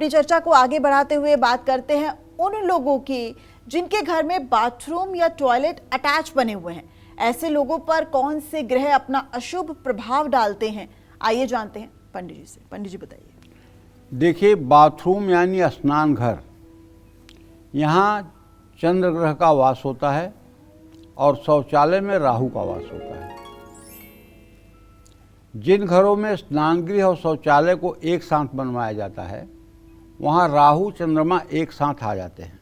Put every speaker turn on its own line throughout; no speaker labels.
अपनी चर्चा को आगे बढ़ाते हुए बात करते हैं उन लोगों की जिनके घर में बाथरूम या टॉयलेट अटैच बने हुए हैं। ऐसे लोगों पर कौन से ग्रह अपना अशुभ प्रभाव डालते हैं, आइए जानते हैं पंडित जी से। पंडित जी बताइए।
देखिए, बाथरूम यानी स्नान घर, यहाँ चंद्र ग्रह का वास होता है और शौचालय में राहु का वास होता है। जिन घरों में स्नान गृह और शौचालय को एक साथ बनवाया जाता है वहाँ राहु चंद्रमा एक साथ आ जाते हैं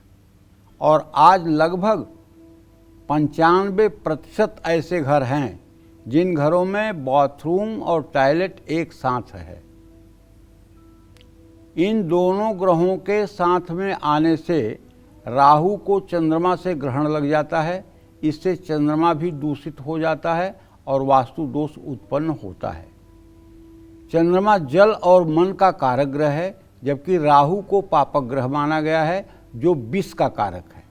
और आज लगभग 95% ऐसे घर हैं जिन घरों में बाथरूम और टॉयलेट एक साथ है। इन दोनों ग्रहों के साथ में आने से राहु को चंद्रमा से ग्रहण लग जाता है, इससे चंद्रमा भी दूषित हो जाता है और वास्तु दोष उत्पन्न होता है। चंद्रमा जल और मन का कारक ग्रह है, जबकि राहु को पापक ग्रह माना गया है जो विष का कारक है।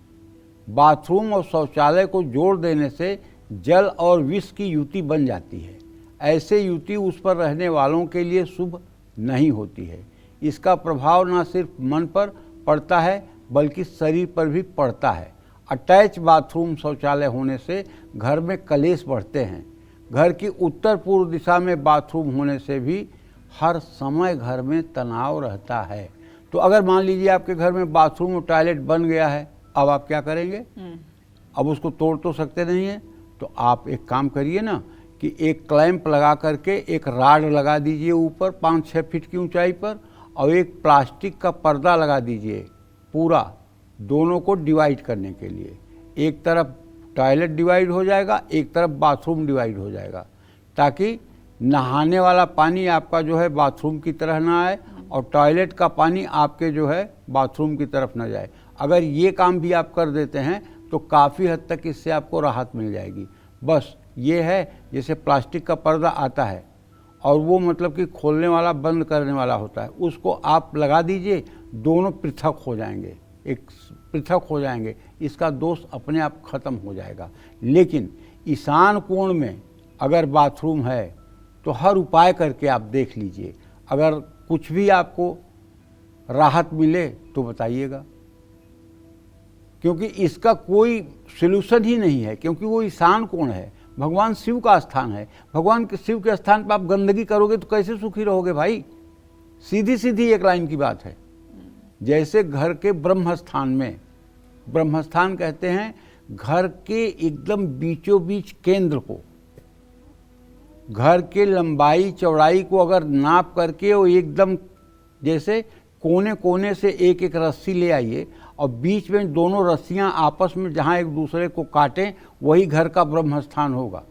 बाथरूम और शौचालय को जोड़ देने से जल और विष की युति बन जाती है। ऐसे युति उस पर रहने वालों के लिए शुभ नहीं होती है। इसका प्रभाव न सिर्फ मन पर पड़ता है बल्कि शरीर पर भी पड़ता है। अटैच बाथरूम शौचालय होने से घर में कलेश बढ़ते हैं। घर की उत्तर पूर्व दिशा में बाथरूम होने से भी हर समय घर में तनाव रहता है। तो अगर मान लीजिए आपके घर में बाथरूम और टॉयलेट बन गया है, अब आप क्या करेंगे? अब उसको तोड़ तो सकते नहीं हैं, तो आप एक काम करिए ना कि एक क्लैंप लगा करके एक राड लगा दीजिए ऊपर 5-6 फीट की ऊंचाई पर, और एक प्लास्टिक का पर्दा लगा दीजिए पूरा, दोनों को डिवाइड करने के लिए। एक तरफ टॉयलेट डिवाइड हो जाएगा, एक तरफ बाथरूम डिवाइड हो जाएगा, ताकि नहाने वाला पानी आपका जो है बाथरूम की तरह ना आए और टॉयलेट का पानी आपके जो है बाथरूम की तरफ ना जाए। अगर ये काम भी आप कर देते हैं तो काफ़ी हद तक इससे आपको राहत मिल जाएगी। बस ये है, जैसे प्लास्टिक का पर्दा आता है और वो मतलब कि खोलने वाला बंद करने वाला होता है, उसको आप लगा दीजिए, दोनों पृथक हो जाएंगे, एक पृथक हो जाएंगे, इसका दोष अपने आप खत्म हो जाएगा। लेकिन ईशान कोण में अगर बाथरूम है तो हर उपाय करके आप देख लीजिए, अगर कुछ भी आपको राहत मिले तो बताइएगा, क्योंकि इसका कोई सलूशन ही नहीं है, क्योंकि वो ईशान कोण है, भगवान शिव का स्थान है। भगवान के शिव के स्थान पर आप गंदगी करोगे तो कैसे सुखी रहोगे भाई? सीधी सीधी एक लाइन की बात है। जैसे घर के ब्रह्म स्थान में, ब्रह्म स्थान कहते हैं घर के एकदम बीचों बीच केंद्र को, घर के लंबाई चौड़ाई को अगर नाप करके वो एकदम जैसे कोने कोने से एक एक रस्सी ले आइए और बीच में दोनों रस्सियां आपस में जहां एक दूसरे को काटें, वही घर का ब्रह्म स्थान होगा।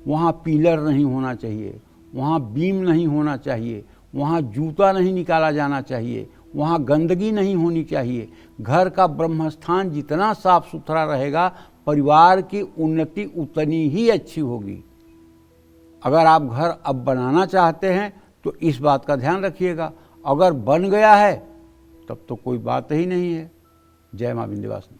वहां पिलर नहीं होना चाहिए, वहां बीम नहीं होना चाहिए, वहां जूता नहीं निकाला जाना चाहिए, वहाँ गंदगी नहीं होनी चाहिए। घर का ब्रह्म स्थान जितना साफ सुथरा रहेगा, परिवार की उन्नति उतनी ही अच्छी होगी। अगर आप घर अब बनाना चाहते हैं तो इस बात का ध्यान रखिएगा। अगर बन गया है तब तो कोई बात ही नहीं है। जय मां विंध्यवासिनी।